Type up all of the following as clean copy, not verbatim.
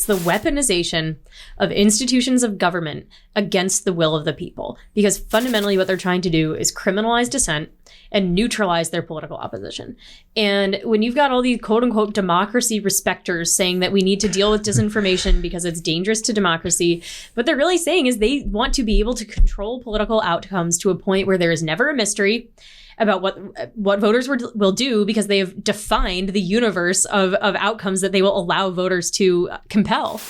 It's the weaponization of institutions of government against the will of the people, because fundamentally what they're trying to do is criminalize dissent and neutralize their political opposition. And when you've got all these quote unquote democracy respecters saying that we need to deal with disinformation because it's dangerous to democracy, what they're really saying is they want to be able to control political outcomes to a point where there is never a mystery about what voters will do, because they have defined the universe of outcomes that they will allow voters to compel.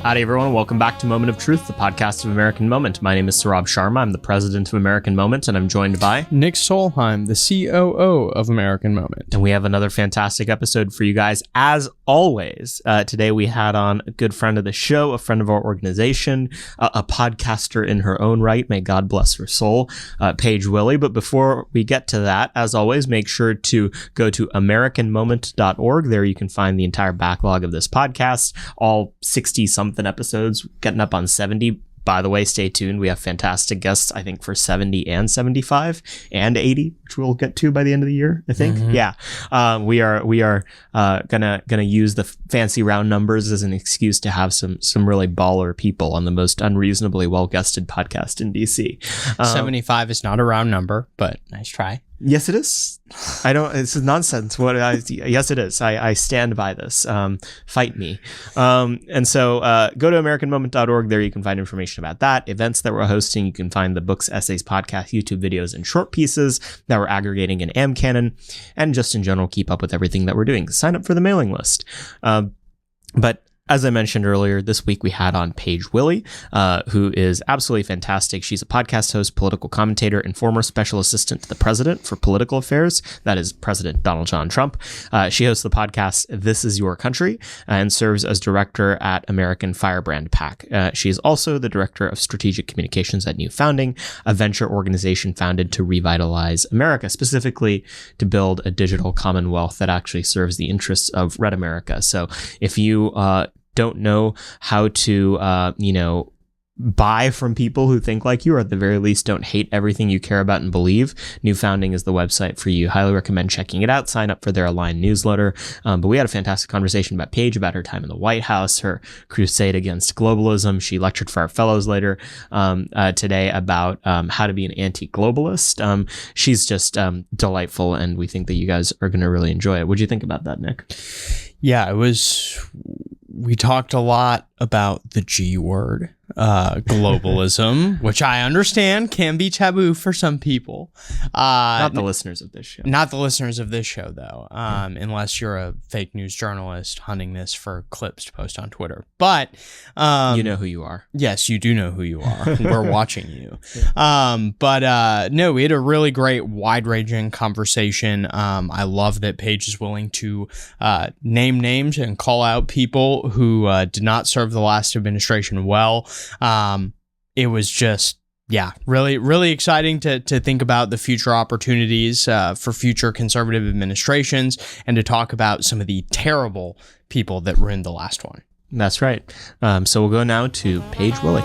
Howdy, everyone. Welcome back to Moment of Truth, the podcast of American Moment. My name is Saurabh Sharma. I'm the president of American Moment, and I'm joined by Nick Solheim, the COO of American Moment. And we have another fantastic episode for you guys. As always, today we had on a good friend of the show, a friend of our organization, a podcaster in her own right. May God bless her soul, Paige Willey. But before we get to that, as always, make sure to go to AmericanMoment.org. There you can find the entire backlog of this podcast, all 60-something episodes, getting up on 70. By the way, stay tuned. We have fantastic guests, I think, for 70 and 75 and 80, which we'll get to by the end of the year, I think. Mm-hmm. Yeah. We are gonna use the fancy round numbers as an excuse to have some really baller people on the most unreasonably well-guested podcast in DC. 75 is not a round number, but nice try. Yes, it is. This is nonsense. Yes, it is. I stand by this. Fight me. And so go to AmericanMoment.org. There you can find information about that, events that we're hosting. You can find the books, essays, podcasts, YouTube videos, and short pieces that we're aggregating in AmCanon, and just in general, keep up with everything that we're doing. Sign up for the mailing list. But as I mentioned earlier, this week we had on Paige Willey, who is absolutely fantastic. She's a podcast host, political commentator, and former special assistant to the president for political affairs. That is President Donald John Trump. She hosts the podcast This Is Your Country and serves as director at American Firebrand PAC. She is also the director of strategic communications at New Founding, a venture organization founded to revitalize America, specifically to build a digital commonwealth that actually serves the interests of Red America. So if you don't know how to, buy from people who think like you, or at the very least don't hate everything you care about and believe, New Founding is the website for you. Highly recommend checking it out. Sign up for their aligned newsletter. But we had a fantastic conversation about Paige, about her time in the White House, her crusade against globalism. She lectured for our fellows later today about how to be an anti-globalist. She's just delightful, and we think that you guys are going to really enjoy it. What'd you think about that, Nick? Yeah, we talked a lot about the G word, globalism, which I understand can be taboo for some people. Not the listeners of this show. Not the listeners of this show, though, unless you're a fake news journalist hunting this for clips to post on Twitter. But you know who you are. Yes, you do know who you are. We're watching you. Yeah. No, we had a really great, wide-ranging conversation. I love that Paige is willing to name names and call out people who did not serve the last administration well. It was just, really, really exciting to think about the future opportunities for future conservative administrations, and to talk about some of the terrible people that ruined the last one. That's right. So we'll go now to Paige Willey.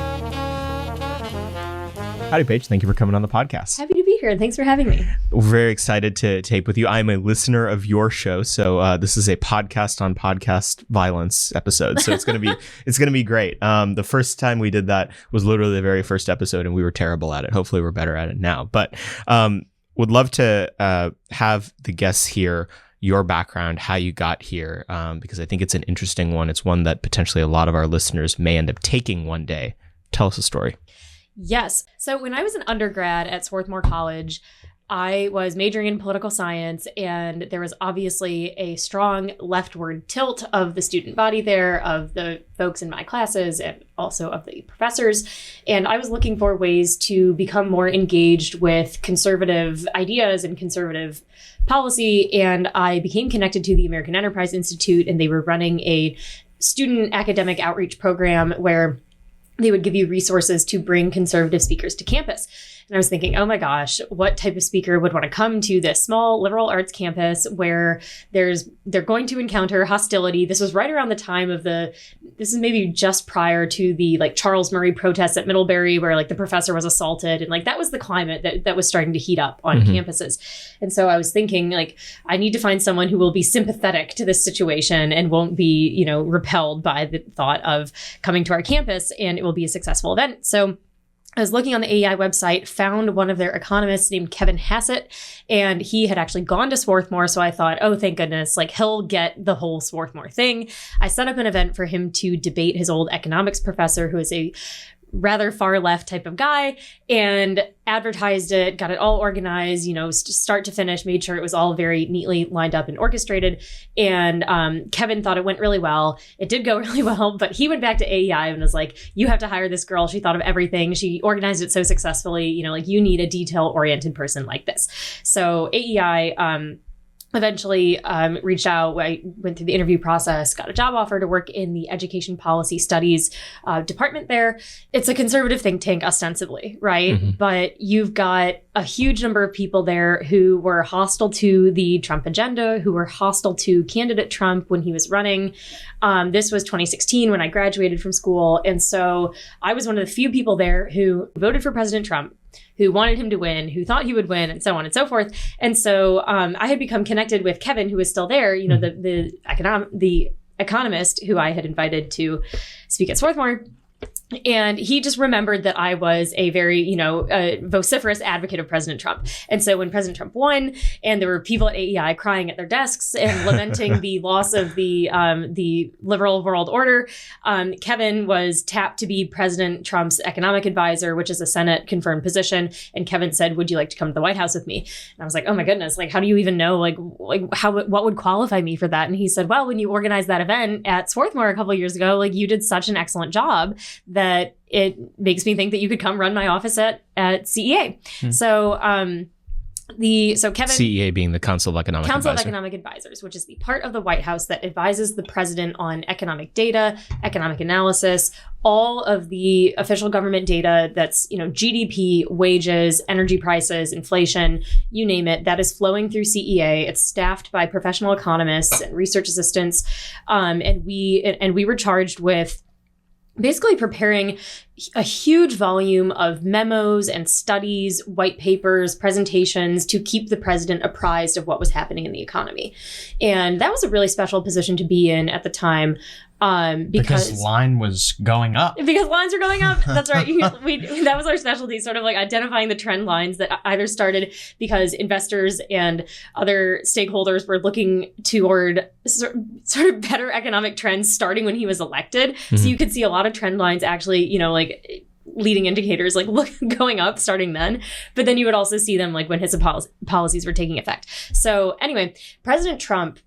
Howdy, Paige. Thank you for coming on the podcast. Happy to be here. Thanks for having me. We're very excited to tape with you. I'm a listener of your show, so this is a podcast on podcast violence episode. So it's gonna be great. The first time we did that was literally the very first episode, and we were terrible at it. Hopefully, we're better at it now. But would love to have the guests hear your background, how you got here, because I think it's an interesting one. It's one that potentially a lot of our listeners may end up taking one day. Tell us a story. Yes. So when I was an undergrad at Swarthmore College, I was majoring in political science, and there was obviously a strong leftward tilt of the student body there, of the folks in my classes, and also of the professors. And I was looking for ways to become more engaged with conservative ideas and conservative policy. And I became connected to the American Enterprise Institute, and they were running a student academic outreach program where they would give you resources to bring conservative speakers to campus. And I was thinking, oh my gosh, what type of speaker would want to come to this small liberal arts campus where they're going to encounter hostility? This was right around the time of this is maybe just prior to the like Charles Murray protests at Middlebury, where like the professor was assaulted. And like that was the climate that was starting to heat up on campuses. And so I was thinking, like, I need to find someone who will be sympathetic to this situation and won't be, you know, repelled by the thought of coming to our campus, and it will be a successful event. So I was looking on the AEI website, found one of their economists named Kevin Hassett, and he had actually gone to Swarthmore. So I thought, oh, thank goodness, like he'll get the whole Swarthmore thing. I set up an event for him to debate his old economics professor, who is a rather far left type of guy, and advertised it, got it all organized, you know, start to finish, made sure it was all very neatly lined up and orchestrated. And Kevin thought it went really well. It did go really well, but he went back to AEI and was like, you have to hire this girl. She thought of everything. She organized it so successfully. You know, like you need a detail-oriented person like this. So AEI eventually reached out. I went through the interview process, got a job offer to work in the education policy studies department there. It's a conservative think tank ostensibly, right? But you've got a huge number of people there who were hostile to the Trump agenda, who were hostile to candidate Trump when he was running. This was 2016 when I graduated from school. And so I was one of the few people there who voted for President Trump, who wanted him to win, who thought he would win, and so on and so forth. And so I had become connected with Kevin, who was still there, you know, the economist who I had invited to speak at Swarthmore. And he just remembered that I was a very, you know, vociferous advocate of President Trump. And so when President Trump won, and there were people at AEI crying at their desks and lamenting the loss of the liberal world order, Kevin was tapped to be President Trump's economic advisor, which is a Senate confirmed position. And Kevin said, "Would you like to come to the White House with me?" And I was like, "Oh my goodness! Like, how do you even know what would qualify me for that?" And he said, "Well, when you organized that event at Swarthmore a couple of years ago, like you did such an excellent job that it makes me think that you could come run my office at CEA." So Kevin, CEA being the Council of Economic Advisors, which is the part of the White House that advises the president on economic data, economic analysis, all of the official government data that's, you know, GDP, wages, energy prices, inflation, you name it, that is flowing through CEA. It's staffed by professional economists and research assistants. And we were charged with basically preparing a huge volume of memos and studies, white papers, presentations to keep the president apprised of what was happening in the economy. And that was a really special position to be in at the time. Because line was going up. Because lines are going up. That's right. That was our specialty, sort of like identifying the trend lines that either started because investors and other stakeholders were looking toward sort of better economic trends starting when he was elected. So you could see a lot of trend lines actually, you know, like leading indicators like going up starting then. But then you would also see them like when his policies were taking effect. So anyway, President Trump,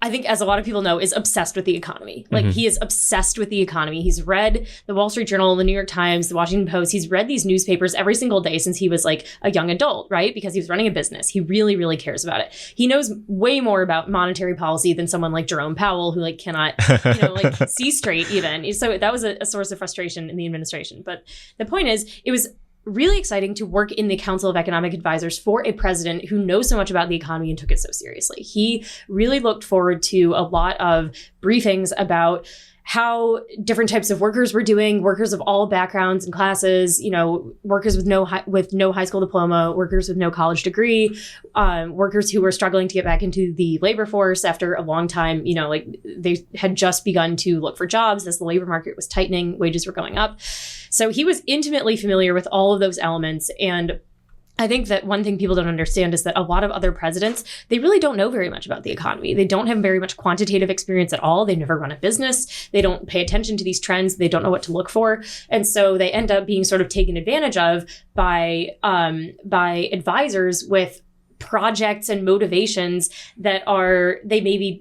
I think, as a lot of people know, is obsessed with the economy. Like he is obsessed with the economy. He's read the Wall Street Journal, the New York Times, the Washington Post. He's read these newspapers every single day since he was like a young adult, right? Because he was running a business. He really, really cares about it. He knows way more about monetary policy than someone like Jerome Powell, who like cannot, you know, like see straight even. So that was a source of frustration in the administration. But the point is, it was really exciting to work in the Council of Economic Advisors for a president who knows so much about the economy and took it so seriously. He really looked forward to a lot of briefings about how different types of workers were doing, workers of all backgrounds and classes, you know, workers with no high school diploma, workers with no college degree, workers who were struggling to get back into the labor force after a long time, you know, like they had just begun to look for jobs as the labor market was tightening, wages were going up. So he was intimately familiar with all of those elements. And I think that one thing people don't understand is that a lot of other presidents, they really don't know very much about the economy. They don't have very much quantitative experience at all. They've never run a business. They don't pay attention to these trends. They don't know what to look for. And so they end up being sort of taken advantage of by advisors with projects and motivations that are, they may be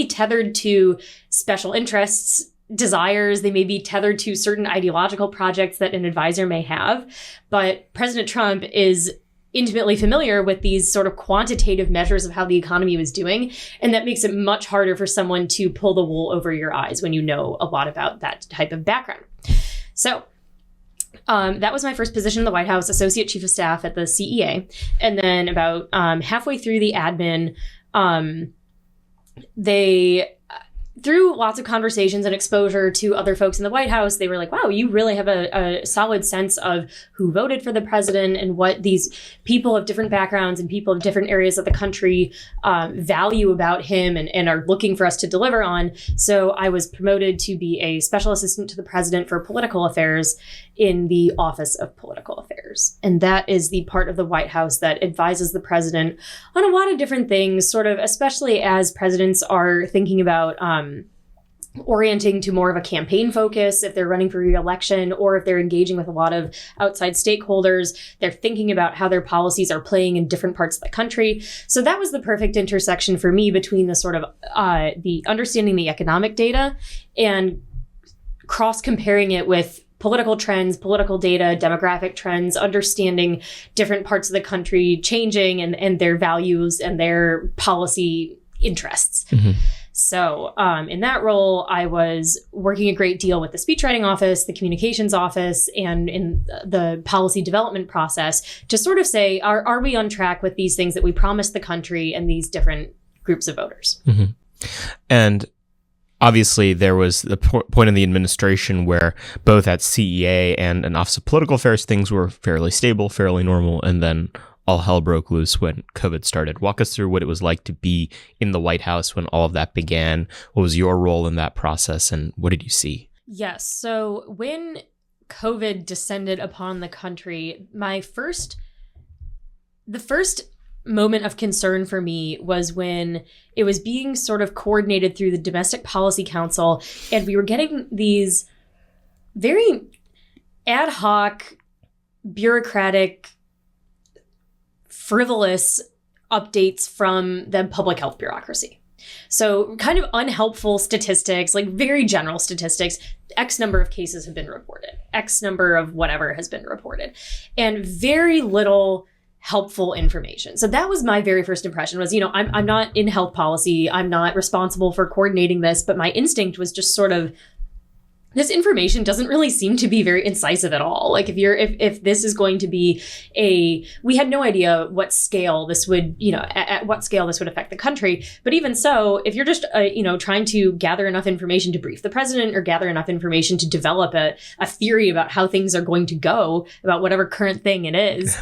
tethered to special interests, desires. They may be tethered to certain ideological projects that an advisor may have. But President Trump is intimately familiar with these sort of quantitative measures of how the economy was doing. And that makes it much harder for someone to pull the wool over your eyes when you know a lot about that type of background. So that was my first position in the White House, Associate Chief of Staff at the CEA. And then about halfway through the admin, through lots of conversations and exposure to other folks in the White House, they were like, wow, you really have a solid sense of who voted for the president and what these people of different backgrounds and people of different areas of the country value about him and are looking for us to deliver on. So I was promoted to be a special assistant to the president for political affairs in the Office of Political Affairs. And that is the part of the White House that advises the president on a lot of different things, sort of, especially as presidents are thinking about orienting to more of a campaign focus if they're running for re-election, or if they're engaging with a lot of outside stakeholders, they're thinking about how their policies are playing in different parts of the country. So that was the perfect intersection for me between the sort of the understanding the economic data and cross-comparing it with political trends, political data, demographic trends, understanding different parts of the country changing and their values and their policy interests. Mm-hmm. So in that role, I was working a great deal with the speechwriting office, the communications office, and in the policy development process to sort of say, are we on track with these things that we promised the country and these different groups of voters? Mm-hmm. And obviously, there was the point in the administration where both at CEA and an Office of Political Affairs, things were fairly stable, fairly normal, and then all hell broke loose when COVID started. Walk us through what it was like to be in the White House when all of that began. What was your role in that process, and what did you see? Yes. So when COVID descended upon the country, the first moment of concern for me was when it was being sort of coordinated through the Domestic Policy Council, and we were getting these very ad hoc, bureaucratic, frivolous updates from the public health bureaucracy. So kind of unhelpful statistics, like very general statistics. X number of cases have been reported. X number of whatever has been reported. And very little helpful information. So that was my very first impression was, I'm not in health policy. I'm not responsible for coordinating this, but my instinct was just sort of, this information doesn't really seem to be very incisive at all. Like if this is going to be we had no idea what scale this would, at what scale this would affect the country. But even so, if you're just, trying to gather enough information to brief the president or gather enough information to develop a theory about how things are going to go about whatever current thing it is,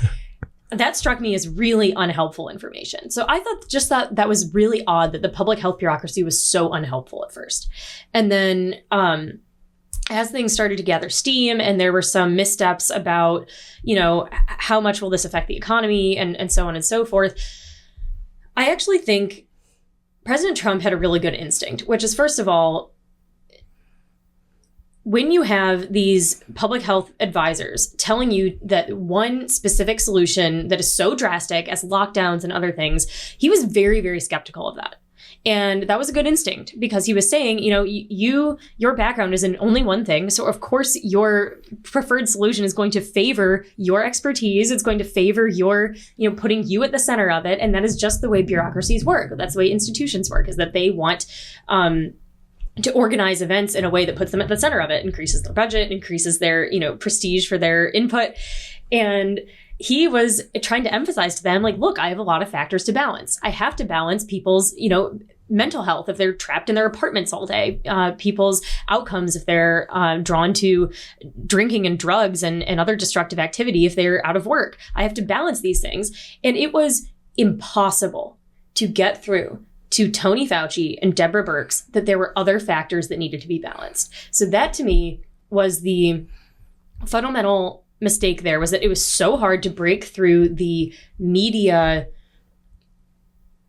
that struck me as really unhelpful information. So I thought just that was really odd that the public health bureaucracy was so unhelpful at first. And then, as things started to gather steam and there were some missteps about, how much will this affect the economy and so on and so forth, I actually think President Trump had a really good instinct, which is, first of all, when you have these public health advisors telling you that one specific solution that is so drastic as lockdowns and other things, he was very, very skeptical of that. And that was a good instinct because he was saying, your background is in only one thing. So of course your preferred solution is going to favor your expertise. It's going to favor your, putting you at the center of it. And that is just the way bureaucracies work. That's the way institutions work, is that they want, to organize events in a way that puts them at the center of it, increases their budget, increases their, prestige for their input. And he was trying to emphasize to them, like, look, I have a lot of factors to balance. I have to balance people's, mental health if they're trapped in their apartments all day, people's outcomes if they're drawn to drinking and drugs and other destructive activity if they're out of work. I have to balance these things. And it was impossible to get through to Tony Fauci and Deborah Birx that there were other factors that needed to be balanced. So that to me was the fundamental mistake there, was that it was so hard to break through the media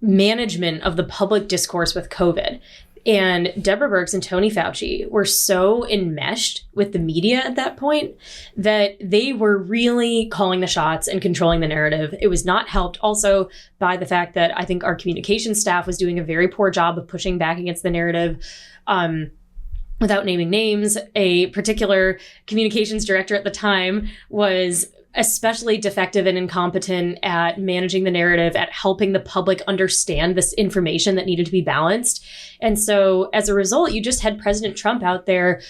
management of the public discourse with COVID. And Deborah Birx and Tony Fauci were so enmeshed with the media at that point that they were really calling the shots and controlling the narrative. It was not helped also by the fact that I think our communications staff was doing a very poor job of pushing back against the narrative. Without naming names, a particular communications director at the time was especially defective and incompetent at managing the narrative, at helping the public understand this information that needed to be balanced. And so as a result, you just had President Trump out there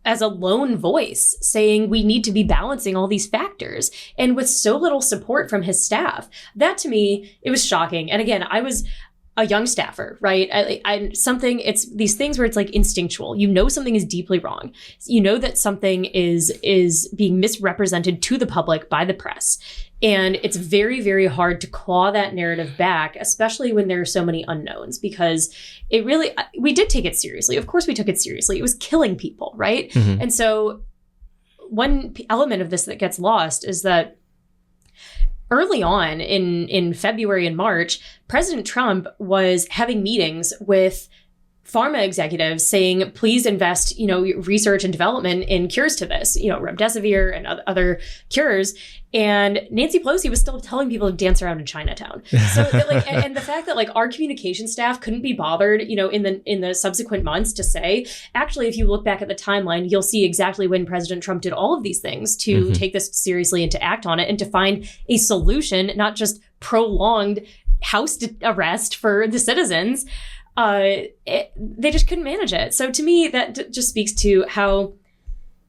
as a lone voice saying we need to be balancing all these factors, and with so little support from his staff. That to me, it was shocking. And again, I was a young staffer, right? It's these things where it's like instinctual. You know something is deeply wrong. You know that something is being misrepresented to the public by the press. And it's very, very hard to claw that narrative back, especially when there are so many unknowns, because we did take it seriously. Of course we took it seriously. It was killing people, right? Mm-hmm. And so one element of this that gets lost is that early on in February and March, President Trump was having meetings with pharma executives saying, please invest, research and development in cures to this, remdesivir and other cures. And Nancy Pelosi was still telling people to dance around in Chinatown. So and the fact that our communication staff couldn't be bothered, in the subsequent months to say, actually, if you look back at the timeline, you'll see exactly when President Trump did all of these things to take this seriously and to act on it and to find a solution, not just prolonged house arrest for the citizens. They just couldn't manage it. So to me, that just speaks to how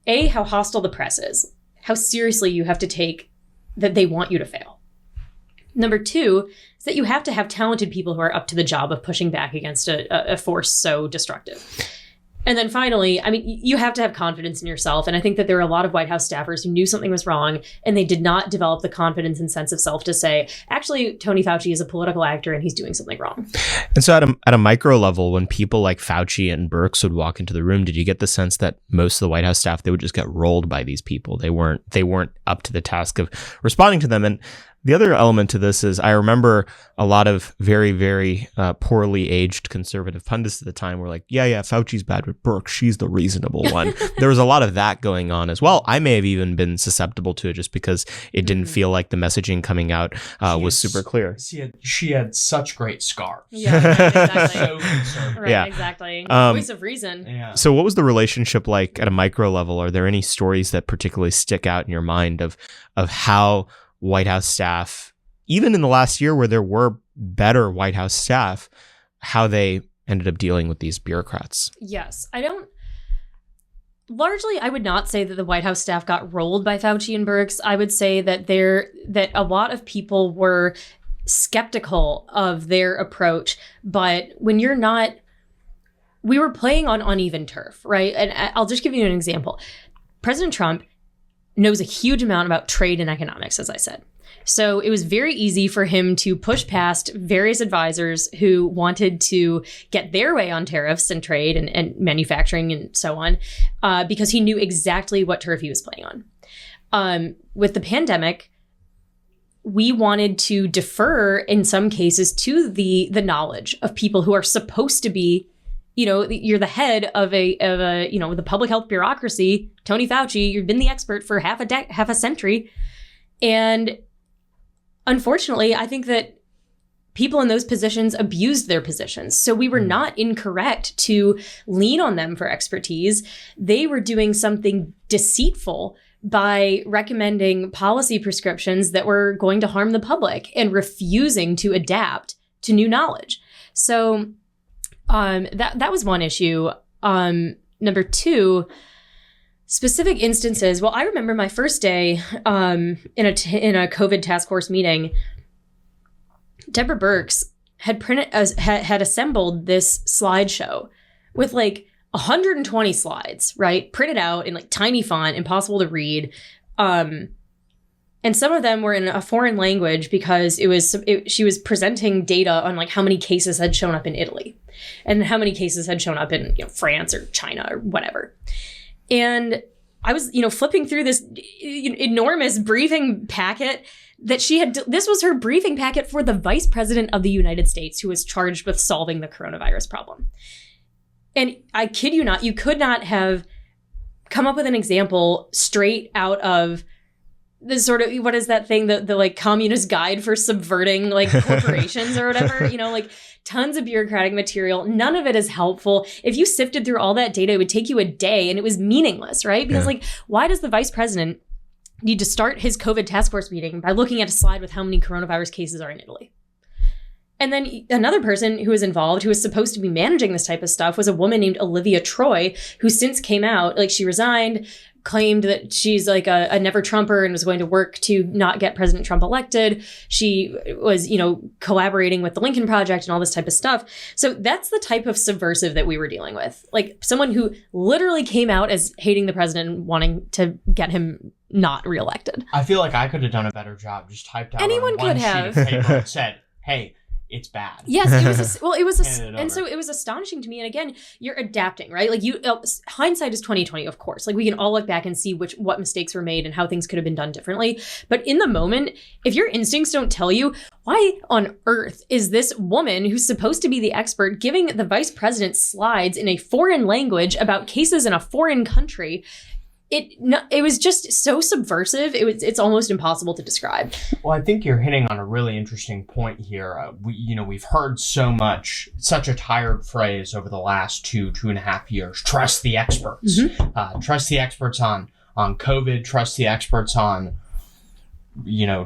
hostile the press is, how seriously you have to take that they want you to fail. Number two is that you have to have talented people who are up to the job of pushing back against a force so destructive. And then finally, you have to have confidence in yourself. And I think that there are a lot of White House staffers who knew something was wrong and they did not develop the confidence and sense of self to say, actually, Tony Fauci is a political actor and he's doing something wrong. And so at a micro level, when people like Fauci and Birx would walk into the room, did you get the sense that most of the White House staff, they would just get rolled by these people? They weren't up to the task of responding to them. And the other element to this is I remember a lot of very, very poorly aged conservative pundits at the time were like, yeah, Fauci's bad with Birx. She's the reasonable one. There was a lot of that going on as well. I may have even been susceptible to it just because it didn't feel like the messaging coming out was super clear. She had such great scars. Yeah, exactly. So conservative. Right, yeah. Exactly. Voice of reason. Yeah. So what was the relationship like at a micro level? Are there any stories that particularly stick out in your mind of how White House staff, even in the last year where there were better White House staff, how they ended up dealing with these bureaucrats? Yes. I would not say that the White House staff got rolled by Fauci and Birx. I would say that a lot of people were skeptical of their approach, but when you're not, we were playing on uneven turf, right? And I'll just give you an example. President Trump knows a huge amount about trade and economics, as I said. So it was very easy for him to push past various advisors who wanted to get their way on tariffs and trade and manufacturing and so on, because he knew exactly what turf he was playing on. With the pandemic, we wanted to defer in some cases to the knowledge of people who are supposed to be, you're the head of the public health bureaucracy, Tony Fauci. You've been the expert for half a century. And unfortunately, I think that people in those positions abused their positions. So we were not incorrect to lean on them for expertise. They were doing something deceitful by recommending policy prescriptions that were going to harm the public and refusing to adapt to new knowledge. So that was one issue. Number two, specific instances. Well, I remember my first day in a COVID task force meeting. Deborah Birx had had assembled this slideshow with 120 slides, right, printed out in tiny font, impossible to read. And some of them were in a foreign language because she was presenting data on how many cases had shown up in Italy and how many cases had shown up in France or China or whatever. And I was, flipping through this enormous briefing packet that she had. This was her briefing packet for the Vice President of the United States, who was charged with solving the coronavirus problem. And I kid you not, you could not have come up with an example straight out of the sort of, what is that thing, the communist guide for subverting corporations or whatever, tons of bureaucratic material. None of it is helpful. If you sifted through all that data, it would take you a day and it was meaningless, right? Because why does the vice president need to start his COVID task force meeting by looking at a slide with how many coronavirus cases are in Italy. And then another person who was involved, who was supposed to be managing this type of stuff, was a woman named Olivia Troy, who since came out, like she resigned, claimed that she's like a never Trumper and was going to work to not get President Trump elected. She was, collaborating with the Lincoln Project and all this type of stuff. So that's the type of subversive that we were dealing with. Like someone who literally came out as hating the president and wanting to get him not reelected. I feel like I could have done a better job. Just typed out Anyone on one could have. sheet of paper and said, hey, it's bad. Yes, it was so it was astonishing to me. And again, you're adapting, right? Like hindsight is 2020, of course. Like we can all look back and see what mistakes were made and how things could have been done differently. But in the moment, if your instincts don't tell you, why on earth is this woman who's supposed to be the expert giving the vice president slides in a foreign language about cases in a foreign country? It was just so subversive. It's almost impossible to describe. Well, I think you're hitting on a really interesting point here. We've heard such a tired phrase over the last 2.5 years. Trust the experts. Mm-hmm. Trust the experts on COVID. Trust the experts on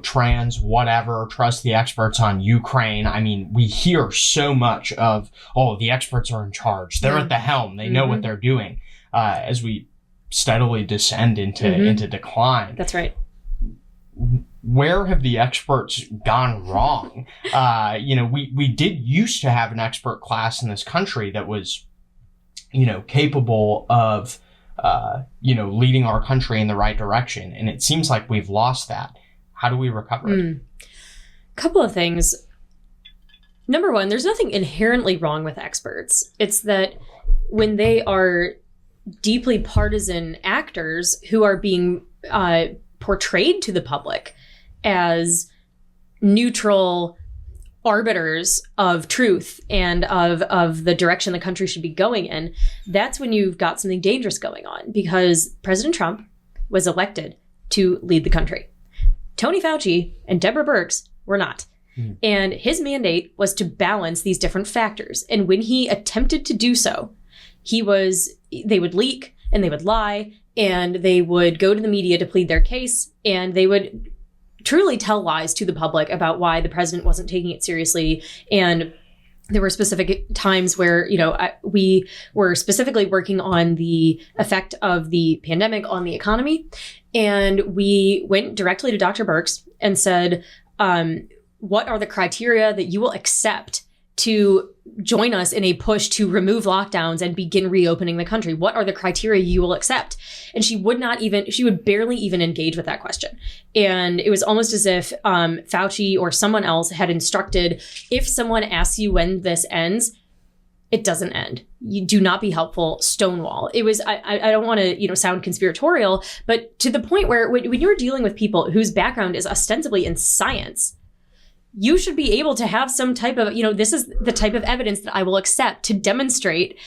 trans, whatever. Trust the experts on Ukraine. I mean, we hear so much of, the experts are in charge. They're at the helm. They know what they're doing. As we steadily descend into decline. That's right. Where have the experts gone wrong? We did used to have an expert class in this country that was, capable of, leading our country in the right direction. And it seems like we've lost that. How do we recover it? Couple of things. Number one, there's nothing inherently wrong with experts. It's that when they are deeply partisan actors who are being portrayed to the public as neutral arbiters of truth and of the direction the country should be going in, that's when you've got something dangerous going on, because President Trump was elected to lead the country. Tony Fauci and Deborah Birx were not. And his mandate was to balance these different factors. And when he attempted to do so, they would leak and they would lie and they would go to the media to plead their case, and they would truly tell lies to the public about why the president wasn't taking it seriously. And there were specific times where, we were specifically working on the effect of the pandemic on the economy. And we went directly to Dr. Birx and said, what are the criteria that you will accept to join us in a push to remove lockdowns and begin reopening the country? What are the criteria you will accept? And she would barely even engage with that question. And it was almost as if Fauci or someone else had instructed, if someone asks you when this ends, it doesn't end. You do not be helpful, stonewall. It was, I don't want to, sound conspiratorial, but to the point where when you're dealing with people whose background is ostensibly in science, you should be able to have some type of, this is the type of evidence that I will accept to demonstrate,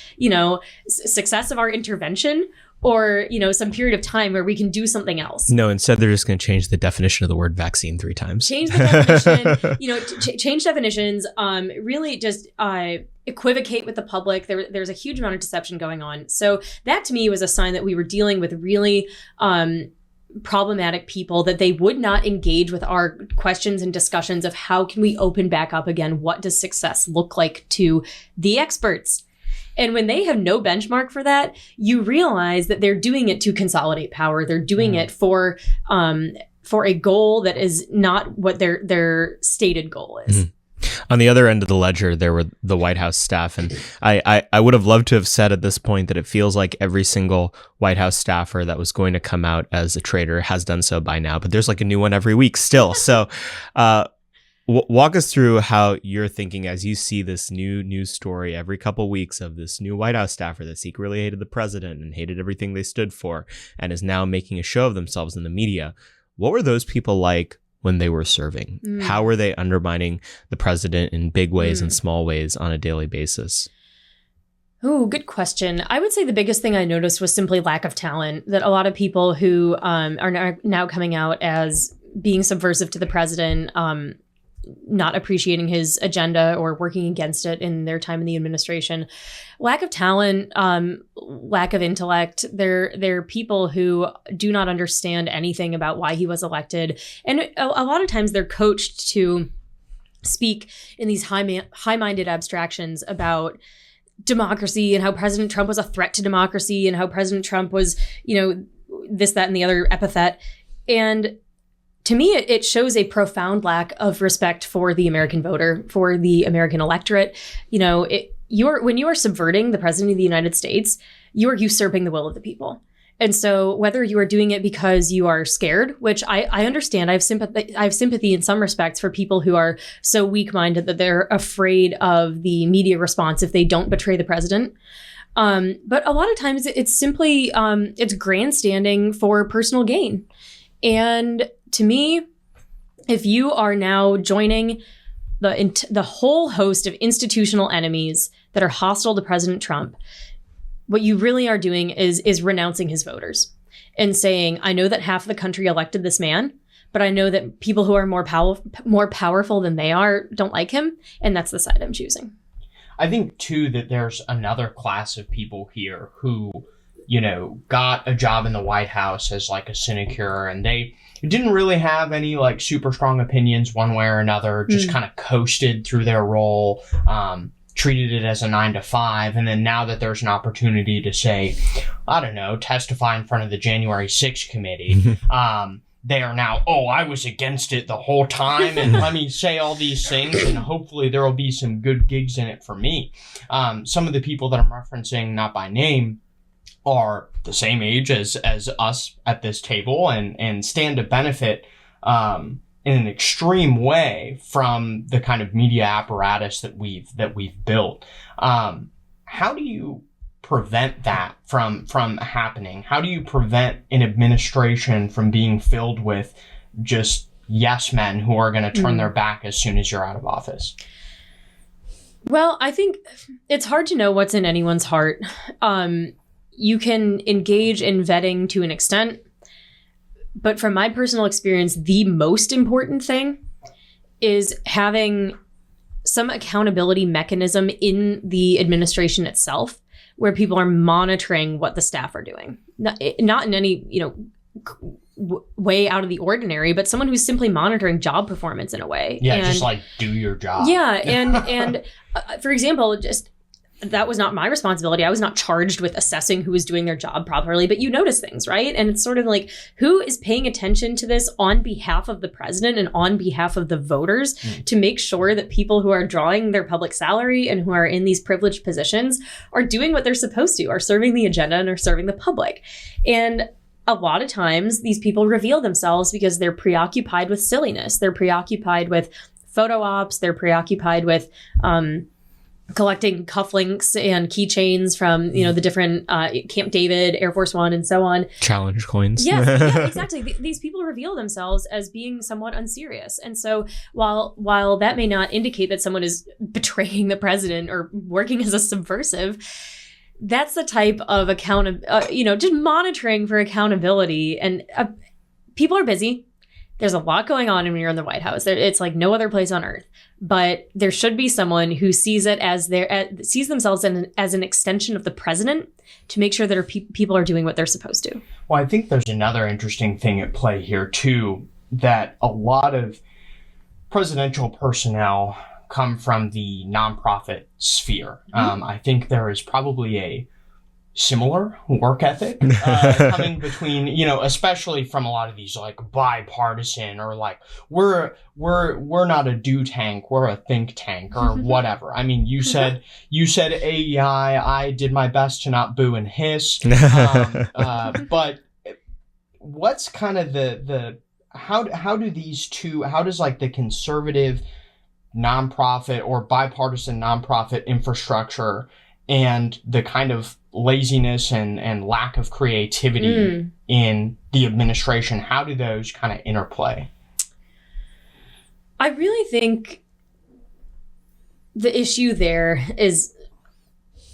success of our intervention, or, some period of time where we can do something else. No, instead they're just going to change the definition of the word vaccine 3 times. Change the definition, change definitions, really just equivocate with the public. There's a huge amount of deception going on. So that to me was a sign that we were dealing with really problematic people, that they would not engage with our questions and discussions of how can we open back up again? What does success look like to the experts? And when they have no benchmark for that, you realize that they're doing it to consolidate power. They're doing it for a goal that is not what their stated goal is. On the other end of the ledger, there were the White House staff. And I would have loved to have said at this point that it feels like every single White House staffer that was going to come out as a traitor has done so by now. But there's like a new one every week still. So walk us through how you're thinking as you see this new news story every couple weeks of this new White House staffer that secretly hated the president and hated everything they stood for and is now making a show of themselves in the media. What were those people like when they were serving? How were they undermining the president in big ways and small ways on a daily basis? Oh, good question. I would say the biggest thing I noticed was simply lack of talent, that a lot of people who are now coming out as being subversive to the president not appreciating his agenda or working against it in their time in the administration. Lack of talent, lack of intellect. They're people who do not understand anything about why he was elected. And a lot of times they're coached to speak in these high-minded abstractions about democracy and how President Trump was a threat to democracy and how President Trump was, this, that, and the other epithet. And to me, it shows a profound lack of respect for the American voter, for the American electorate. When you are subverting the president of the United States, you are usurping the will of the people. And so whether you are doing it because you are scared, which I understand, I have sympathy in some respects for people who are so weak-minded that they're afraid of the media response if they don't betray the president. But a lot of times it's simply, it's grandstanding for personal gain. And to me, if you are now joining the whole host of institutional enemies that are hostile to President Trump, what you really are doing is renouncing his voters and saying, I know that half of the country elected this man, but I know that people who are more powerful than they are don't like him. And that's the side I'm choosing. I think, too, that there's another class of people here who, got a job in the White House as like a sinecure, and they didn't really have any like super strong opinions one way or another, just kind of coasted through their role, treated it as a 9-to-5. And then now that there's an opportunity to say, I don't know, testify in front of the January 6th committee, they are now, I was against it the whole time, and let me say all these things, and hopefully there will be some good gigs in it for me. Some of the people that I'm referencing, not by name, are the same age as us at this table and stand to benefit in an extreme way from the kind of media apparatus that we've built. How do you prevent that from happening? How do you prevent an administration from being filled with just yes men who are going to turn their back as soon as you're out of office? Well, I think it's hard to know what's in anyone's heart. You can engage in vetting to an extent, but from my personal experience, the most important thing is having some accountability mechanism in the administration itself, where people are monitoring what the staff are doing. Not in any, way out of the ordinary, but someone who's simply monitoring job performance in a way. Yeah, just like do your job. Yeah, and for example, that was not my responsibility. I was not charged with assessing who was doing their job properly, but you notice things, right? And it's sort of like, who is paying attention to this on behalf of the president and on behalf of the voters to make sure that people who are drawing their public salary and who are in these privileged positions are doing what they're supposed to, are serving the agenda and are serving the public. And a lot of times these people reveal themselves because they're preoccupied with silliness. They're preoccupied with photo ops. They're preoccupied with, collecting cufflinks and keychains from, the different Camp David, Air Force One, and so on. Challenge coins. Yeah, exactly. These people reveal themselves as being somewhat unserious. And so while that may not indicate that someone is betraying the president or working as a subversive, that's the type of just monitoring for accountability. And people are busy. There's a lot going on when you're in the White House. It's like no other place on earth. But there should be someone who sees it as sees themselves as an extension of the president to make sure that people are doing what they're supposed to. Well, I think there's another interesting thing at play here, too, that a lot of presidential personnel come from the nonprofit sphere. I think there is probably a similar work ethic coming between, especially from a lot of these like bipartisan or like we're not a do tank, we're a think tank or whatever. I mean, you said AEI, I did my best to not boo and hiss. But what's kind of the how do these two, how does like the conservative nonprofit or bipartisan nonprofit infrastructure and the kind of laziness and lack of creativity in the administration, how do those kind of interplay? I really think the issue there is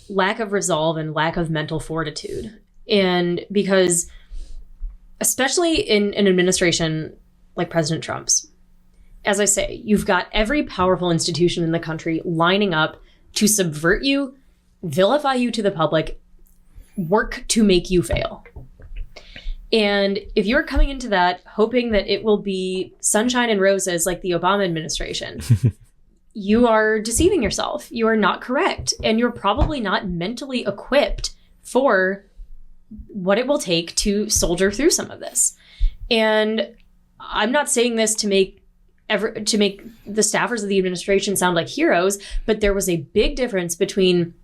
lack of resolve and lack of mental fortitude. And because, especially in an administration like President Trump's, as I say, you've got every powerful institution in the country lining up to subvert you, vilify you to the public, work to make you fail. And if you're coming into that hoping that it will be sunshine and roses like the Obama administration, you are deceiving yourself. You are not correct. And you're probably not mentally equipped for what it will take to soldier through some of this. And I'm not saying this to make the staffers of the administration sound like heroes, but there was a big difference between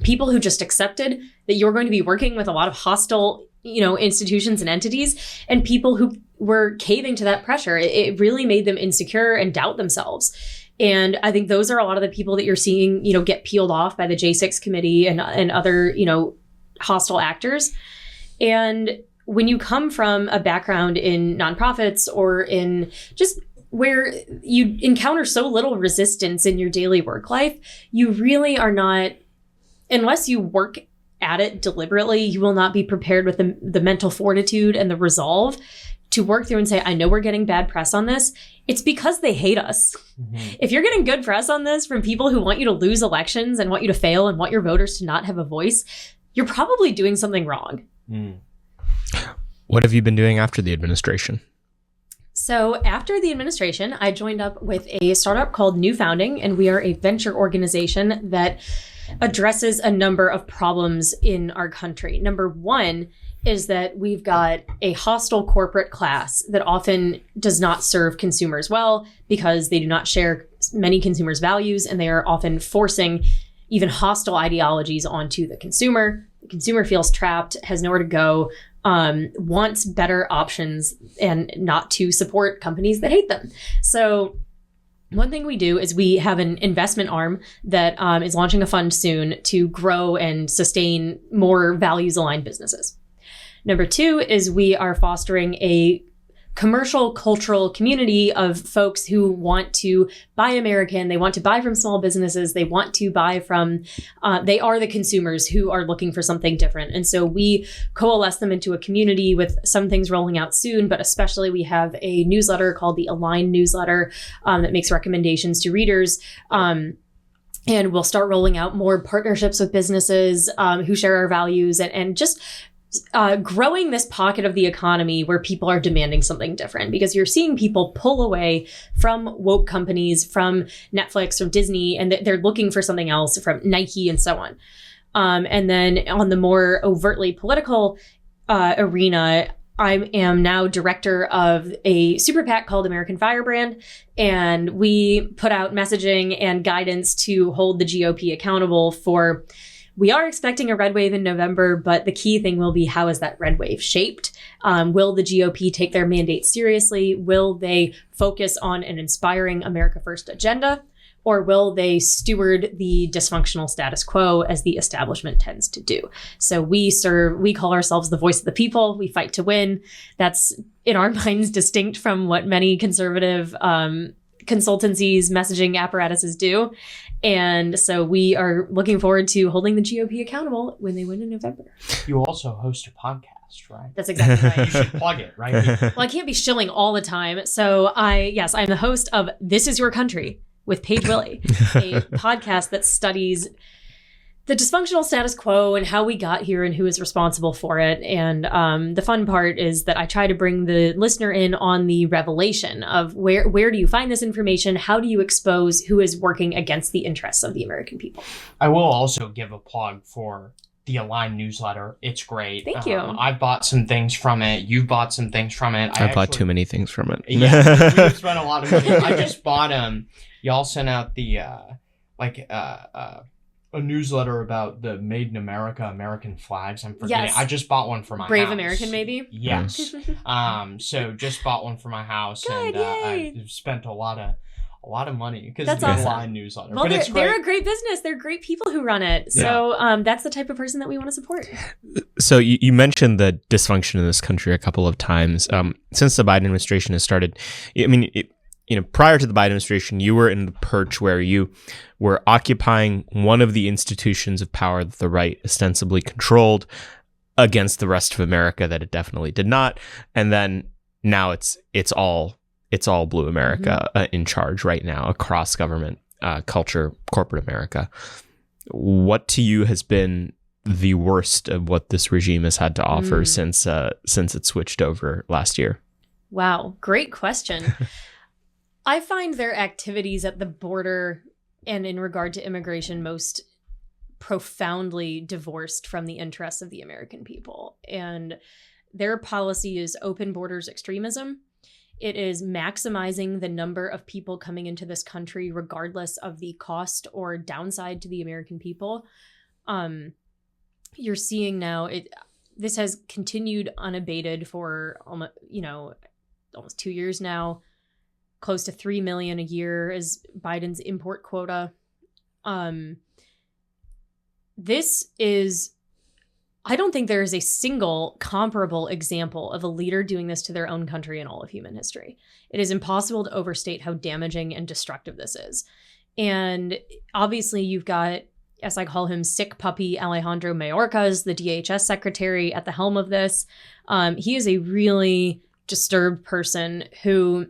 people who just accepted that you're going to be working with a lot of hostile, institutions and entities, and people who were caving to that pressure. It really made them insecure and doubt themselves. And I think those are a lot of the people that you're seeing, get peeled off by the J6 committee and other, hostile actors. And when you come from a background in nonprofits or in just where you encounter so little resistance in your daily work life, you really are not, unless you work at it deliberately, you will not be prepared with the mental fortitude and the resolve to work through and say, I know we're getting bad press on this. It's because they hate us. Mm-hmm. If you're getting good press on this from people who want you to lose elections and want you to fail and want your voters to not have a voice, you're probably doing something wrong. Mm. What have you been doing after the administration? So after the administration, I joined up with a startup called New Founding, and we are a venture organization that addresses a number of problems in our country. Number one is that we've got a hostile corporate class that often does not serve consumers well because they do not share many consumers' values, and they are often forcing even hostile ideologies onto the consumer. The consumer feels trapped, has nowhere to go, wants better options, and not to support companies that hate them. So one thing we do is we have an investment arm that is launching a fund soon to grow and sustain more values-aligned businesses. Number two is we are fostering a commercial cultural community of folks who want to buy American. They want to buy from small businesses. They want to buy from, they are the consumers who are looking for something different. And so we coalesce them into a community with some things rolling out soon, but especially we have a newsletter called the Align newsletter that makes recommendations to readers. And we'll start rolling out more partnerships with businesses who share our values and just growing this pocket of the economy where people are demanding something different, because you're seeing people pull away from woke companies, from Netflix, from Disney, and they're looking for something else, from Nike and so on. And then on the more overtly political arena, I am now director of a SuperPAC called American Firebrand, and we put out messaging and guidance to hold the GOP accountable for. We are expecting a red wave in November, but the key thing will be, how is that red wave shaped? Will the GOP take their mandate seriously? Will they focus on an inspiring America First agenda? Or will they steward the dysfunctional status quo as the establishment tends to do? So we call ourselves the voice of the people. We fight to win. That's, in our minds, distinct from what many conservative consultancies, messaging apparatuses do. And so we are looking forward to holding the GOP accountable when they win in November. You also host a podcast, right? That's exactly right. You should plug it, right? Well, I can't be shilling all the time. So I'm the host of This Is Your Country with Paige Willey, a podcast that studies the dysfunctional status quo and how we got here and who is responsible for it. And the fun part is that I try to bring the listener in on the revelation of where do you find this information? How do you expose who is working against the interests of the American people? I will also give a plug for the Align newsletter. It's great. Thank you. I've bought some things from it. You've bought some things from it. I've bought too many things from it. Yeah, we've spent a lot of money. I just bought y'all sent out the a newsletter about the Made in America American flags. I'm forgetting. Yes. I just bought one for my Brave house. American, maybe? Yes. So just bought one for my house. Good, and I spent a lot of money because it's awesome. a Align newsletter. Well, but it's great. they're a great business. They're great people who run it. So that's the type of person that we want to support. So you mentioned the dysfunction in this country a couple of times. Since the Biden administration has started, prior to the Biden administration, you were in the perch where you were occupying one of the institutions of power that the right ostensibly controlled against the rest of America that it definitely did not. And then now it's all it's all blue America in charge right now across government, culture, corporate America. What to you has been the worst of what this regime has had to offer since it switched over last year? Wow, great question. I find their activities at the border and in regard to immigration most profoundly divorced from the interests of the American people. And their policy is open borders extremism. It is maximizing the number of people coming into this country, regardless of the cost or downside to the American people. You're seeing now this has continued unabated for almost 2 years now. Close to 3 million a year is Biden's import quota. I don't think there is a single comparable example of a leader doing this to their own country in all of human history. It is impossible to overstate how damaging and destructive this is. And obviously you've got, as I call him, sick puppy Alejandro Mayorkas, the DHS secretary, at the helm of this. He is a really disturbed person who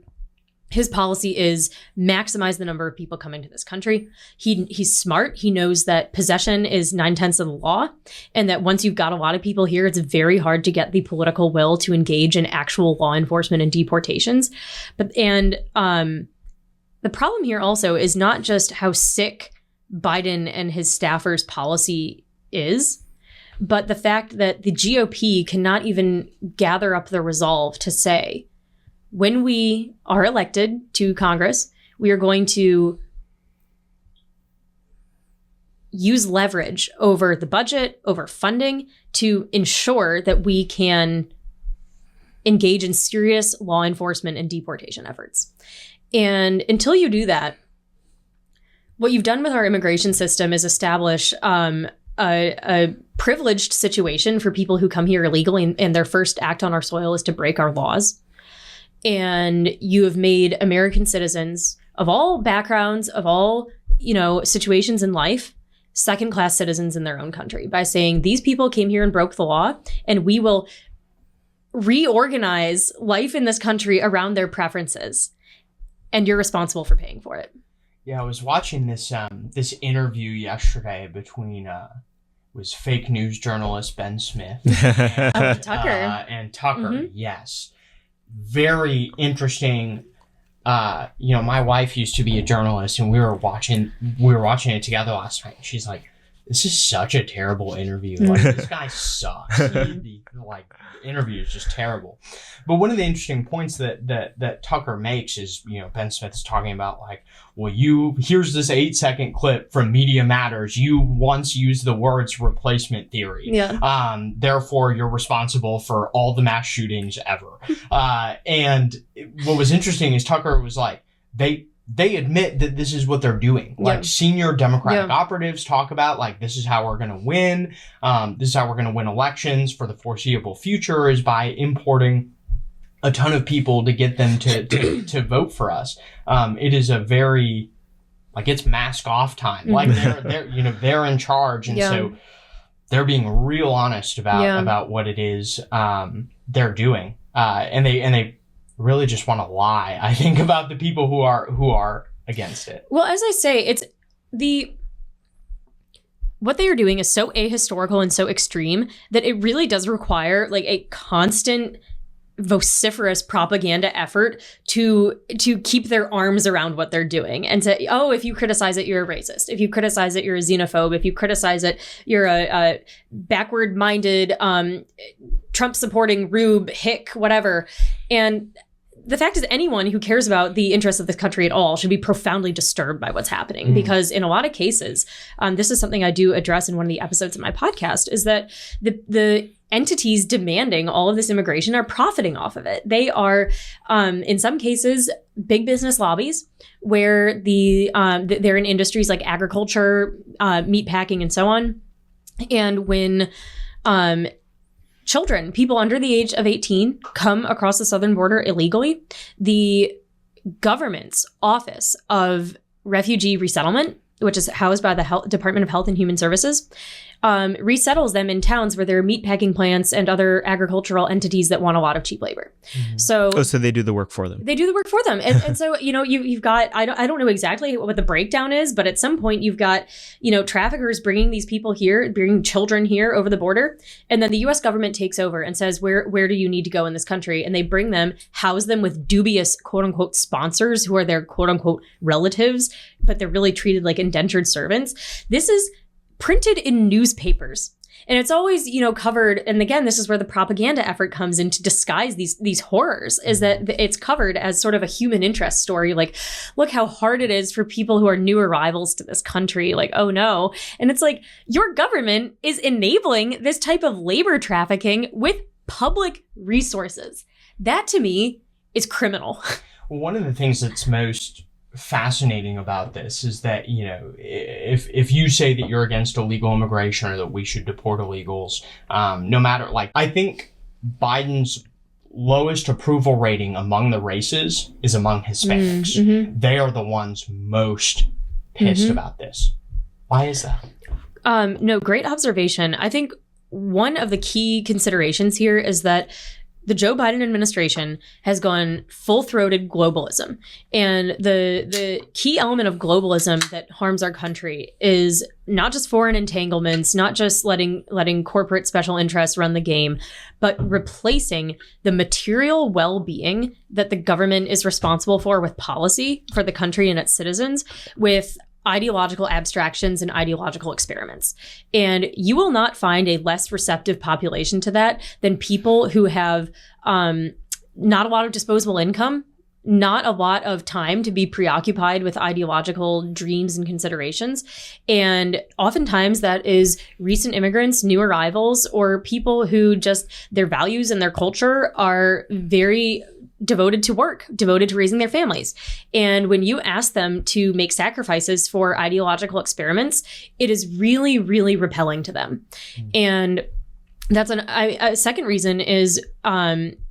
his policy is maximize the number of people coming to this country. He's smart. He knows that possession is 9/10 of the law, and that once you've got a lot of people here, it's very hard to get the political will to engage in actual law enforcement and deportations. The problem here also is not just how sick Biden and his staffers' policy is, but the fact that the GOP cannot even gather up the resolve to say, when we are elected to Congress, we are going to use leverage over the budget, over funding, to ensure that we can engage in serious law enforcement and deportation efforts. And until you do that, what you've done with our immigration system is establish a privileged situation for people who come here illegally, and their first act on our soil is to break our laws. And you have made American citizens of all backgrounds, of all, situations in life, second-class citizens in their own country by saying these people came here and broke the law, and we will reorganize life in this country around their preferences. And you're responsible for paying for it. Yeah, I was watching this interview yesterday between was fake news journalist Ben Smith and Tucker. Yes, very interesting. My wife used to be a journalist, and we were watching it together last night. She's like, "This is such a terrible interview. Like, this guy sucks. The interview is just terrible." But one of the interesting points that Tucker makes is, Ben Smith is talking about, like, well, here's this 8-second clip from Media Matters. You once used the words replacement theory. Yeah. Therefore, you're responsible for all the mass shootings ever. And what was interesting is Tucker was like, they admit that this is what they're doing. Like, senior Democratic operatives talk about, like, this is how we're going to win. This is how we're going to win elections for the foreseeable future, is by importing a ton of people to get them to vote for us. It is a very, like, it's mask off time. Like, they're in charge. And so they're being real honest about what it is they're doing. And they really just want to lie, I think, about the people who are against it. Well, as I say, what they are doing is so ahistorical and so extreme that it really does require, like, a constant vociferous propaganda effort to keep their arms around what they're doing and say, oh, if you criticize it, you're a racist. If you criticize it, you're a xenophobe. If you criticize it, you're a backward-minded, Trump-supporting rube, hick, whatever. And the fact is, anyone who cares about the interests of this country at all should be profoundly disturbed by what's happening, because in a lot of cases, this is something I do address in one of the episodes of my podcast, is that the entities demanding all of this immigration are profiting off of it. They are, in some cases, big business lobbies where they're in industries like agriculture, meatpacking, and so on. And when children, people under the age of 18, come across the southern border illegally, the government's Office of Refugee Resettlement, which is housed by the Department of Health and Human Services, resettles them in towns where there are meatpacking plants and other agricultural entities that want a lot of cheap labor. So they do the work for them. They do the work for them. And so, you've got, I don't know exactly what the breakdown is, but at some point you've got, traffickers bringing these people here, bringing children here over the border. And then the US government takes over and says, where do you need to go in this country? And they bring them, house them with dubious quote unquote sponsors who are their quote unquote relatives, but they're really treated like indentured servants. This is printed in newspapers. And it's always, covered. And again, this is where the propaganda effort comes in to disguise these horrors, is that it's covered as sort of a human interest story. Like, look how hard it is for people who are new arrivals to this country. Like, oh no. And it's like, your government is enabling this type of labor trafficking with public resources. That to me is criminal. Well, one of the things that's most fascinating about this is that, if you say that you're against illegal immigration or that we should deport illegals, no matter, I think Biden's lowest approval rating among the races is among Hispanics. Mm-hmm. They are the ones most pissed about this. Why is that? No, great observation. I think one of the key considerations here is that the Joe Biden administration has gone full-throated globalism. And the key element of globalism that harms our country is not just foreign entanglements, not just letting corporate special interests run the game, but replacing the material well-being that the government is responsible for with policy for the country and its citizens with ideological abstractions and ideological experiments. And you will not find a less receptive population to that than people who have not a lot of disposable income, not a lot of time to be preoccupied with ideological dreams and considerations. And oftentimes that is recent immigrants, new arrivals, or people who just their values and their culture are very devoted to work, devoted to raising their families. And when you ask them to make sacrifices for ideological experiments, it is really, really repelling to them. And that's a second reason is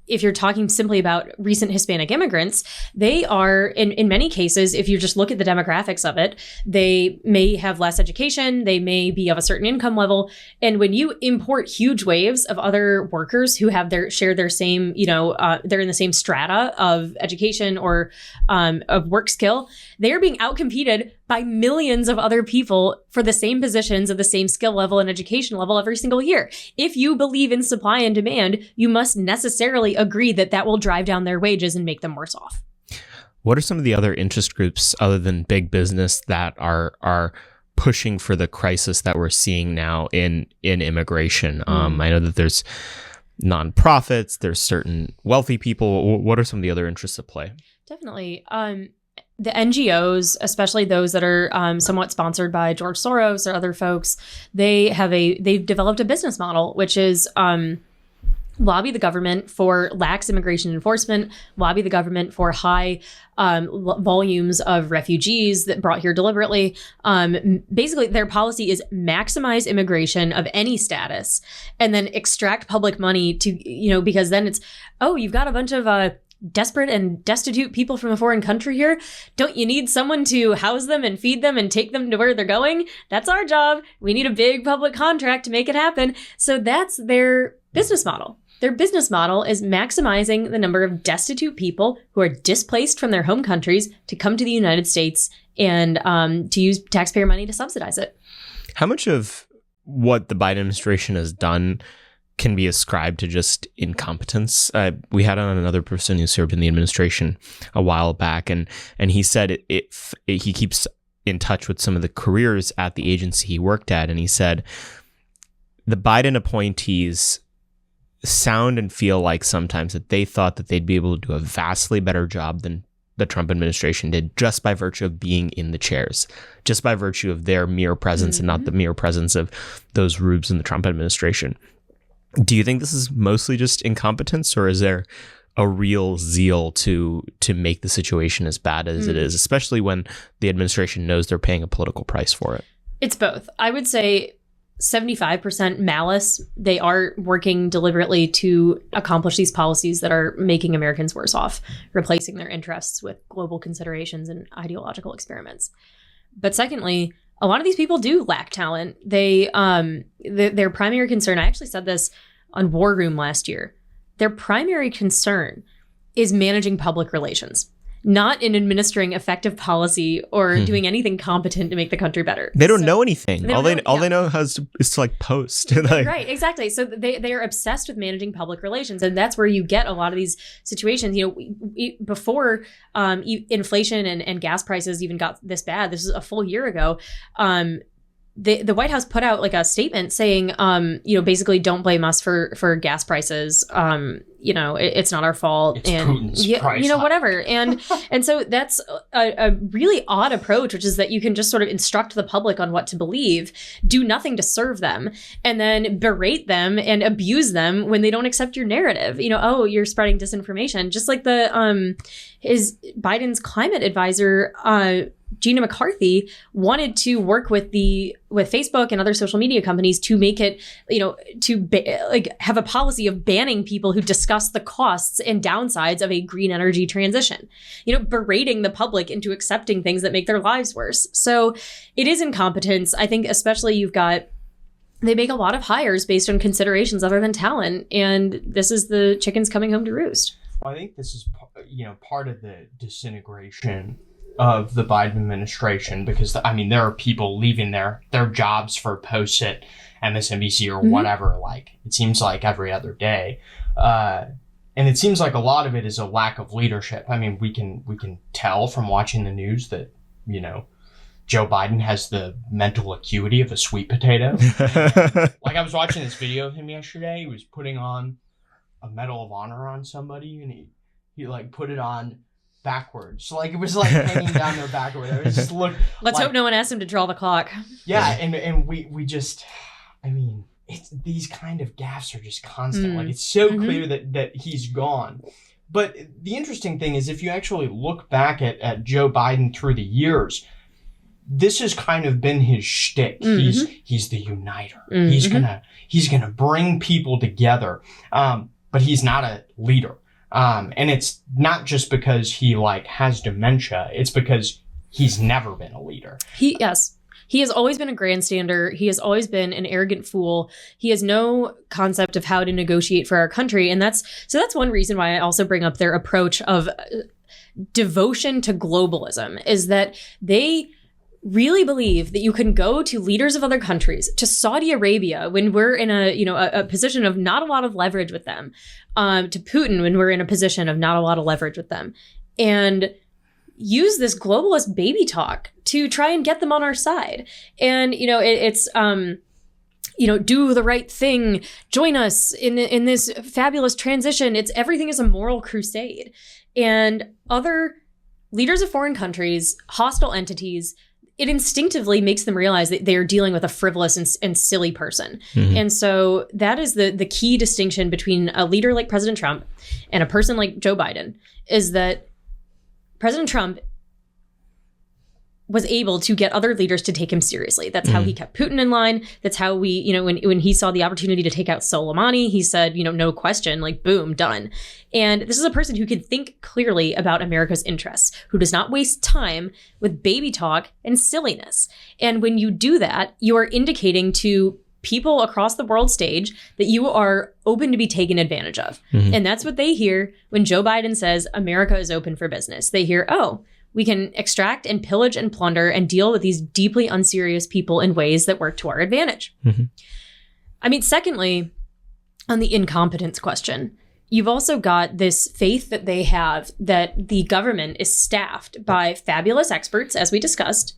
if you're talking simply about recent Hispanic immigrants, they are, in many cases, if you just look at the demographics of it, they may have less education, they may be of a certain income level. And when you import huge waves of other workers who have share their same, they're in the same strata of education or of work skill, they are being outcompeted by millions of other people for the same positions of the same skill level and education level every single year. If you believe in supply and demand, you must necessarily agree that will drive down their wages and make them worse off. What are some of the other interest groups other than big business that are pushing for the crisis that we're seeing now in immigration? I know that there's nonprofits, there's certain wealthy people. What are some of the other interests at play? Definitely. The NGOs, especially those that are somewhat sponsored by George Soros or other folks, they've developed a business model, which is lobby the government for lax immigration enforcement, lobby the government for high volumes of refugees that brought here deliberately. Basically, their policy is maximize immigration of any status and then extract public money to, because then it's, you've got a bunch of desperate and destitute people from a foreign country here. Don't you need someone to house them and feed them and take them to where they're going? That's our job. We need a big public contract to make it happen. So that's their business model. Their business model is maximizing the number of destitute people who are displaced from their home countries to come to the United States and to use taxpayer money to subsidize it. How much of what the Biden administration has done can be ascribed to just incompetence? We had on another person who served in the administration a while back, and he said he keeps in touch with some of the careers at the agency he worked at, and he said the Biden appointees sound and feel like sometimes that they thought that they'd be able to do a vastly better job than the Trump administration did just by virtue of being in the chairs, just by virtue of their mere presence and not the mere presence of those rubes in the Trump administration. Do you think this is mostly just incompetence, or is there a real zeal to make the situation as bad as it is, especially when the administration knows they're paying a political price for it? It's both. I would say 75% malice. They are working deliberately to accomplish these policies that are making Americans worse off, replacing their interests with global considerations and ideological experiments. But secondly, a lot of these people do lack talent. They their primary concern, I actually said this on War Room last year, their primary concern is managing public relations, not in administering effective policy or doing anything competent to make the country better. They don't know anything. All they know is to like post. Like, right, exactly. So they are obsessed with managing public relations, and that's where you get a lot of these situations. You know, before inflation and gas prices even got this bad, this is a full year ago. The White House put out like a statement saying, you know, basically don't blame us for gas prices. You know, it's not our fault. It's and Putin's price you know, hike. whatever. And so that's a really odd approach, which is that you can just sort of instruct the public on what to believe, do nothing to serve them, and then berate them and abuse them when they don't accept your narrative. You know, oh, you're spreading disinformation. Just like his Biden's climate advisor, Gina McCarthy, wanted to work with Facebook and other social media companies to make it, you know, to have a policy of banning people who discuss the costs and downsides of a green energy transition, you know, berating the public into accepting things that make their lives worse. So it is incompetence. I think especially they make a lot of hires based on considerations other than talent. And this is the chickens coming home to roost. Well, I think this is, you know, part of the disintegration of the Biden administration, because I mean, there are people leaving their jobs for posts at MSNBC or whatever. Like, it seems like every other day, and it seems like a lot of it is a lack of leadership. I mean, we can tell from watching the news that, you know, Joe Biden has the mental acuity of a sweet potato. Like, I was watching this video of him yesterday. He was putting on a Medal of Honor on somebody, and he like put it on backwards. So like it was like hanging down there backward. It was just Let's hope no one asked him to draw the clock. Yeah, and we just, I mean, it's these kind of gaffes are just constant. Like, it's so clear that he's gone. But the interesting thing is, if you actually look back at Joe Biden through the years, this has kind of been his shtick. He's the uniter. He's gonna bring people together. But he's not a leader. And it's not just because he like has dementia. It's because he's never been a leader. He has always been a grandstander. He has always been an arrogant fool. He has no concept of how to negotiate for our country. And that's one reason why I also bring up their approach of devotion to globalism, is that they really believe that you can go to leaders of other countries, to Saudi Arabia when we're in a position of not a lot of leverage with them, to Putin when we're in a position of not a lot of leverage with them, and use this globalist baby talk to try and get them on our side. And, you know, it's do the right thing, join us in this fabulous transition. Everything is a moral crusade. And other leaders of foreign countries, hostile entities, it instinctively makes them realize that they are dealing with a frivolous and silly person. And so that is the key distinction between a leader like President Trump and a person like Joe Biden, is that President Trump was able to get other leaders to take him seriously. That's how he kept Putin in line. That's how when he saw the opportunity to take out Soleimani, he said, no question, like, boom, done. And this is a person who can think clearly about America's interests, who does not waste time with baby talk and silliness. And when you do that, you are indicating to people across the world stage that you are open to be taken advantage of. And that's what they hear when Joe Biden says America is open for business. They hear, oh, we can extract and pillage and plunder and deal with these deeply unserious people in ways that work to our advantage. I mean, secondly, on the incompetence question, you've also got this faith that they have that the government is staffed by fabulous experts, as we discussed,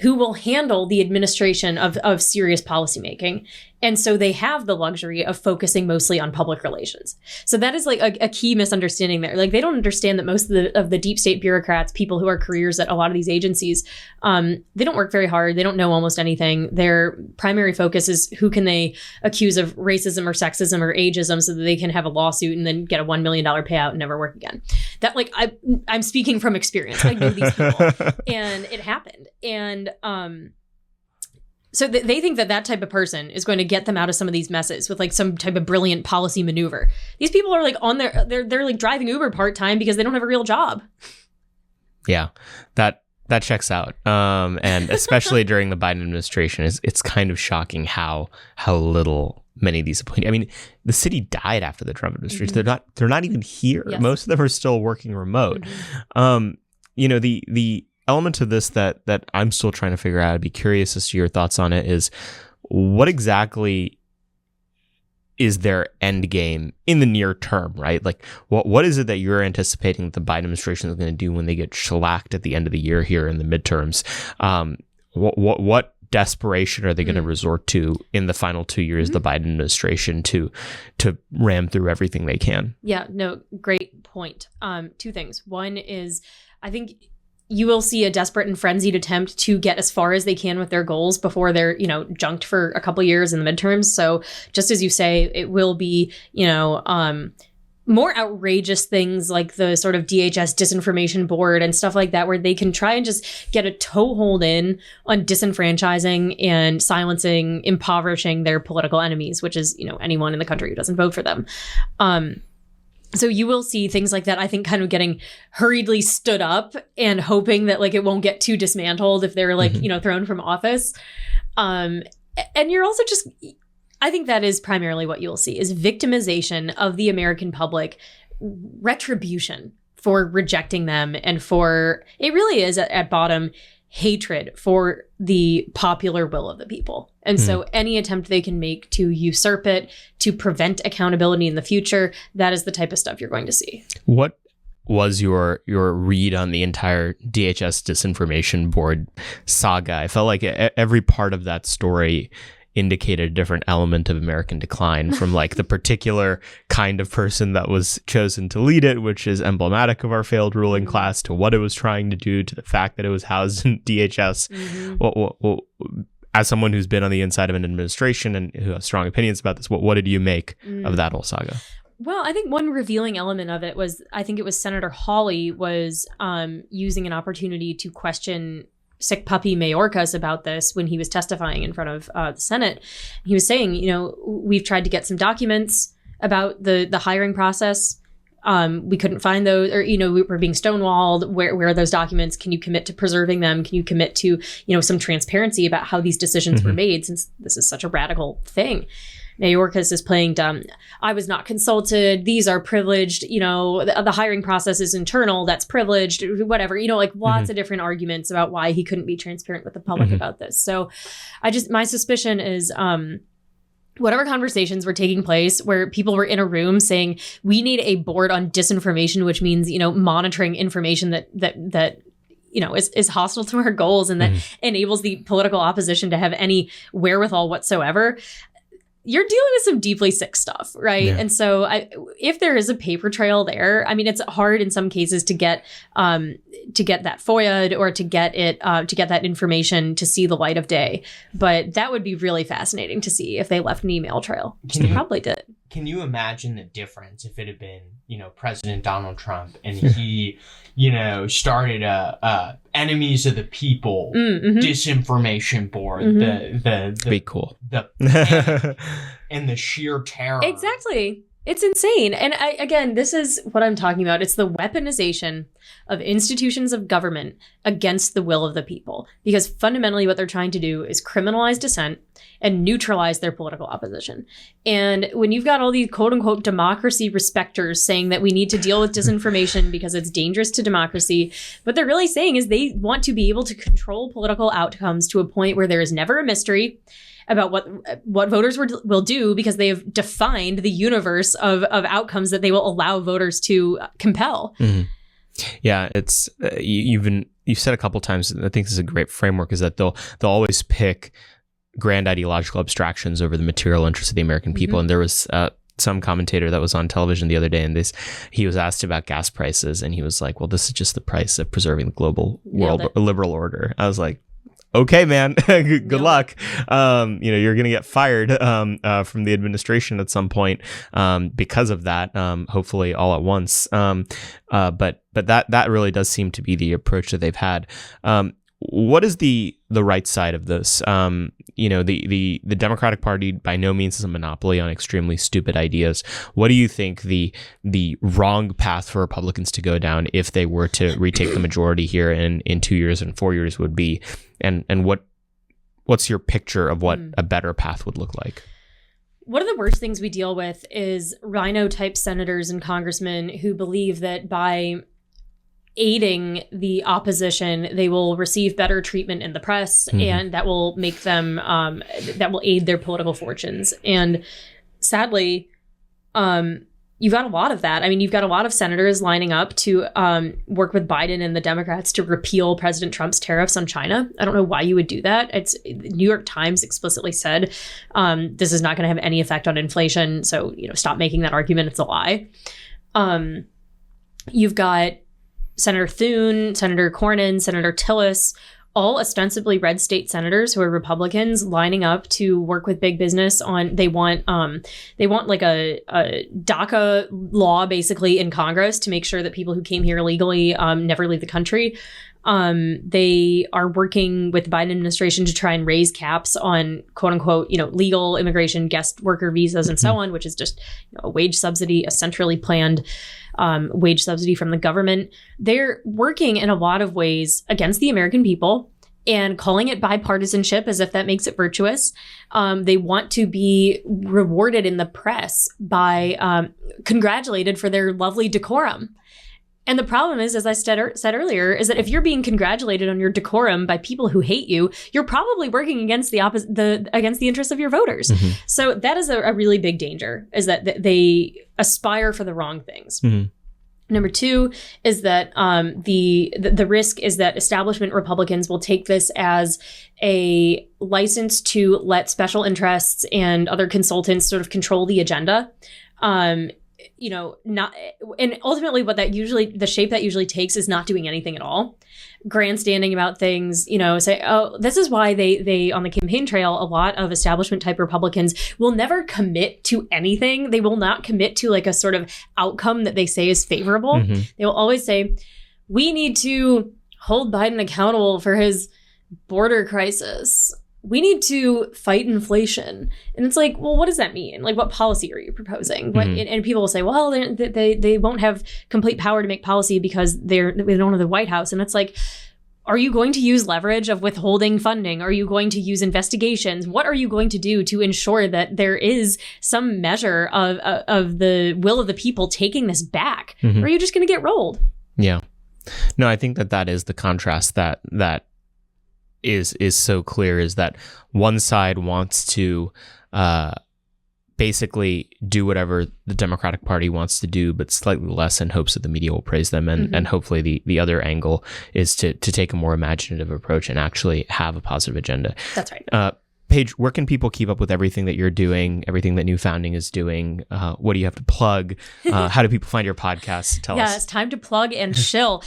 who will handle the administration of serious policymaking. And so they have the luxury of focusing mostly on public relations. So that is like a key misunderstanding there. Like, they don't understand that most of the deep state bureaucrats, people who are careers at a lot of these agencies, they don't work very hard. They don't know almost anything. Their primary focus is who can they accuse of racism or sexism or ageism so that they can have a lawsuit and then get a $1 million payout and never work again. That, like, I'm speaking from experience. I know these people and it happened. And, so they think that type of person is going to get them out of some of these messes with like some type of brilliant policy maneuver. These people are like they're like driving Uber part-time because they don't have a real job. Yeah, that That checks out. And especially during the Biden administration, it's kind of shocking how little many of these appointees. I mean, the city died after the Trump administration. They're not even here. Yes. Most of them are still working remote. The element of this that I'm still trying to figure out, I'd be curious as to your thoughts on it, is what exactly is their end game in the near term, right? Like, what is it that you're anticipating that the Biden administration is going to do when they get shellacked at the end of the year here in the midterms? What desperation are they going to resort to in the final 2 years of the Biden administration to ram through everything they can? Yeah, no, great point. Two things. One is, I think you will see a desperate and frenzied attempt to get as far as they can with their goals before they're, junked for a couple years in the midterms. So just as you say, it will be, more outrageous things like the sort of DHS disinformation board and stuff like that, where they can try and just get a toehold in on disenfranchising and silencing, impoverishing their political enemies, which is, anyone in the country who doesn't vote for them. So you will see things like that, I think, kind of getting hurriedly stood up and hoping that it won't get too dismantled if they're thrown from office. And you're also just, I think that is primarily what you'll see is victimization of the American public, retribution for rejecting them. And for, it really is at bottom, hatred for the popular will of the people. And so any attempt they can make to usurp it, to prevent accountability in the future, that is the type of stuff you're going to see. What was your read on the entire DHS disinformation board saga? I felt like every part of that story indicated a different element of American decline, from the particular kind of person that was chosen to lead it, which is emblematic of our failed ruling class, to what it was trying to do, to the fact that it was housed in DHS. Well, as someone who's been on the inside of an administration and who has strong opinions about this, what did you make of that whole saga? Well, I think one revealing element of it was, I think it was Senator Hawley was using an opportunity to question sick puppy Mayorkas about this when he was testifying in front of the Senate. He was saying, we've tried to get some documents about the hiring process. We couldn't find those, or, we were being stonewalled. Where are those documents? Can you commit to preserving them? Can you commit to, some transparency about how these decisions were made, since this is such a radical thing? Mayorkas is playing dumb. I was not consulted. These are privileged. The hiring process is internal. That's privileged. Whatever. Lots of different arguments about why he couldn't be transparent with the public about this. So, my suspicion is, whatever conversations were taking place where people were in a room saying, we need a board on disinformation, which means, monitoring information that is hostile to our goals and that enables the political opposition to have any wherewithal whatsoever. You're dealing with some deeply sick stuff, right? Yeah. And so if there is a paper trail there, it's hard in some cases to get that FOIA'd or to get it to get that information to see the light of day. But that would be really fascinating to see if they left an email trail, which they probably did. Can you imagine the difference if it had been, President Donald Trump and he, started a enemies of the people disinformation board, the be cool, and the sheer terror. Exactly. It's insane. And again, this is what I'm talking about. It's the weaponization of institutions of government against the will of the people. Because fundamentally what they're trying to do is criminalize dissent and neutralize their political opposition. And when you've got all these quote unquote democracy respecters saying that we need to deal with disinformation because it's dangerous to democracy, what they're really saying is they want to be able to control political outcomes to a point where there is never a mystery about what voters will do, because they have defined the universe of outcomes that they will allow voters to compel. Yeah, it's you've said a couple times, and I think this is a great framework, is that they'll always pick grand ideological abstractions over the material interests of the American people. And there was some commentator that was on television the other day, and he was asked about gas prices, and he was like, well, this is just the price of preserving the global world liberal order. I was like, okay, man, good luck. You're going to get fired from the administration at some point because of that, hopefully all at once. But that really does seem to be the approach that they've had. what is the right side of this? The Democratic Party by no means is a monopoly on extremely stupid ideas. What do you think the wrong path for Republicans to go down if they were to retake the majority here in 2 years and 4 years would be? And what's your picture of what a better path would look like? One of the worst things we deal with is rhino-type senators and congressmen who believe that by aiding the opposition, they will receive better treatment in the press, and that will make them, that will aid their political fortunes. And sadly, you've got a lot of that. I mean, you've got a lot of senators lining up to work with Biden and the Democrats to repeal President Trump's tariffs on China. I don't know why you would do that. It's New York Times explicitly said this is not going to have any effect on inflation. So, stop making that argument. It's a lie. You've got Senator Thune, Senator Cornyn, Senator Tillis, all ostensibly red state senators who are Republicans lining up to work with big business on, they want like a DACA law basically in Congress to make sure that people who came here illegally never leave the country. They are working with the Biden administration to try and raise caps on quote unquote, legal immigration, guest worker visas and so on, which is just a wage subsidy, a centrally planned wage subsidy from the government. They're working in a lot of ways against the American people and calling it bipartisanship as if that makes it virtuous. They want to be rewarded in the press by congratulated for their lovely decorum. And the problem is, as I said earlier, is that if you're being congratulated on your decorum by people who hate you, you're probably working against against the interests of your voters. So that is a really big danger, is that they aspire for the wrong things. Number two is that the risk is that establishment Republicans will take this as a license to let special interests and other consultants sort of control the agenda. And ultimately what the shape that usually takes is not doing anything at all. Grandstanding about things, say, oh, this is why they on the campaign trail, a lot of establishment type Republicans will never commit to anything. They will not commit to like a sort of outcome that they say is favorable. They will always say, we need to hold Biden accountable for his border crisis. We need to fight inflation. And it's like, well, what does that mean? Like, what policy are you proposing? And people will say, well, they won't have complete power to make policy because they don't have the White House. And it's like, are you going to use leverage of withholding funding? Are you going to use investigations? What are you going to do to ensure that there is some measure of the will of the people taking this back? Or are you just going to get rolled? Yeah. No, I think that is the contrast that is so clear, is that one side wants to basically do whatever the Democratic Party wants to do, but slightly less in hopes that the media will praise them. And hopefully the other angle is to take a more imaginative approach and actually have a positive agenda. That's right. Paige, where can people keep up with everything that you're doing, everything that New Founding is doing? What do you have to plug? How do people find your podcast? Tell us. Yeah, it's time to plug and chill.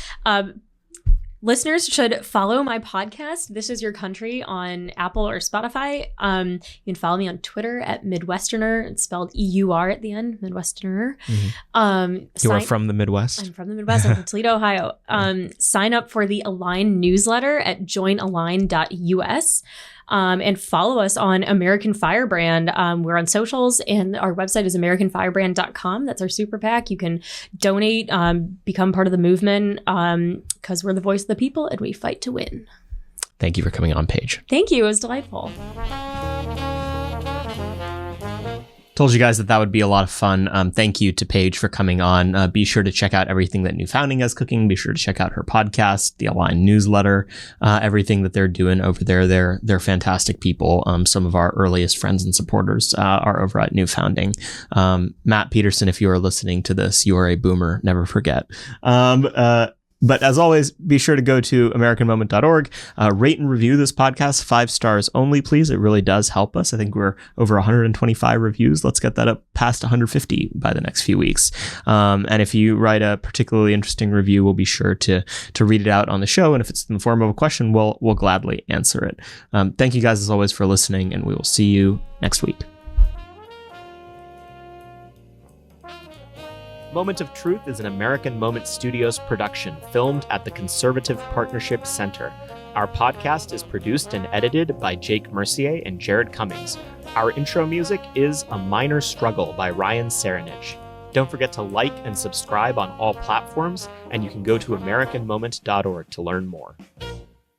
Listeners should follow my podcast, This Is Your Country, on Apple or Spotify. You can follow me on Twitter at Midwesterner. It's spelled EUR at the end, Midwesterner. You are from the Midwest? I'm from the Midwest. I'm from Toledo, Ohio. Sign up for the Align newsletter at joinalign.us. And follow us on American Firebrand. We're on socials, and our website is AmericanFirebrand.com. That's our super PAC. You can donate, become part of the movement, because we're the voice of the people and we fight to win. Thank you for coming on, Paige. Thank you. It was delightful. Told you guys that would be a lot of fun. Thank you to Paige for coming on. Be sure to check out everything that New Founding is cooking. Be sure to check out her podcast, the Align newsletter, everything that they're doing over there. They're fantastic people. Some of our earliest friends and supporters are over at New Founding. Matt Peterson, if you are listening to this, you are a boomer. Never forget. But as always, be sure to go to AmericanMoment.org, rate and review this podcast, 5 stars only, please. It really does help us. I think we're over 125 reviews. Let's get that up past 150 by the next few weeks. And if you write a particularly interesting review, we'll be sure to read it out on the show. And if it's in the form of a question, we'll gladly answer it. Thank you guys, as always, for listening, and we will see you next week. Moment of Truth is an American Moment Studios production filmed at the Conservative Partnership Center. Our podcast is produced and edited by Jake Mercier and Jared Cummings. Our intro music is A Minor Struggle by Ryan Serenich. Don't forget to like and subscribe on all platforms, and you can go to AmericanMoment.org to learn more.